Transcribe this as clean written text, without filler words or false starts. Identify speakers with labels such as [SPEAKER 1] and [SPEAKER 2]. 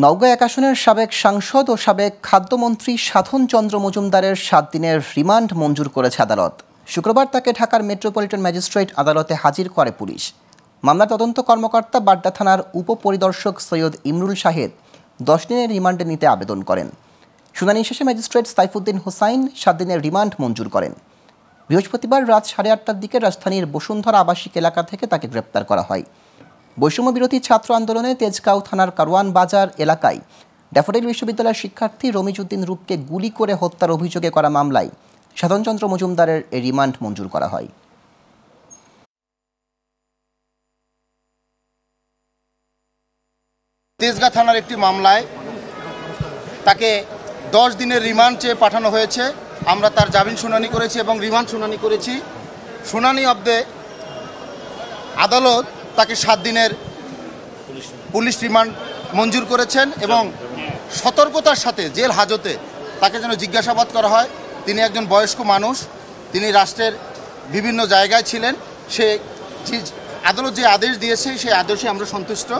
[SPEAKER 1] নওগাঁ ১ আসনের সাবেক সাংসদ ও সাবেক খাদ্যমন্ত্রী সাধন চন্দ্র মজুমদারের ৭ দিনের রিমান্ড মঞ্জুর করেছে আদালত। শুক্রবার তাকে ঢাকার মেট্রোপলিটন ম্যাজিস্ট্রেট আদালতে হাজির করে পুলিশ। মামলার তদন্ত কর্মকর্তা বাড্ডা থানার উপপরিদর্শক সৈয়দ ইমরুল শাহেদ ১০ দিনের রিমান্ডে নিতে আবেদন করেন। শুনানি শেষে ম্যাজিস্ট্রেট সাইফুদ্দিন হোসাইন ৭ দিনের রিমান্ড মঞ্জুর করেন। বৃহস্পতিবার রাত ৮:৩০টার দিকে রাজধানীর বসুন্ধরা আবাসিক এলাকা থেকে তাকে গ্রেপ্তার করা হয়। বৈষম্য বিরোধী ছাত্র আন্দোলনে তেজগাঁও থানার কারওয়ান বাজার এলাকায় ড্যাফোডিল বিশ্ববিদ্যালয়ের শিক্ষার্থী রমিজউদ্দিন রূপকে গুলি করে হত্যার অভিযোগে করা মামলায় সাধনচন্দ্র মজুমদারের এই রিমান্ড মঞ্জুর করা হয়।
[SPEAKER 2] তেজগাঁ থানার একটি মামলায় তাকে 10 দিনের রিমান্ড চেয়ে পাঠানো হয়েছে। আমরা তার জামিন শুনানি করেছি এবং রিমান্ড শুনানি করেছি। শুনানি অবধি আদালত তাকে 7 দিনের পুলিশ রিমান্ড মঞ্জুর করেছেন এবং সতর্কতার সাথে জেল হাজতে তাকে যেন জিজ্ঞাসাবাদ করা হয়। তিনি একজন বয়স্ক মানুষ, তিনি রাষ্ট্রের বিভিন্ন জায়গায় ছিলেন। আদালত যে আদেশ দিয়েছে সেই আদেশে আমরা সন্তুষ্ট।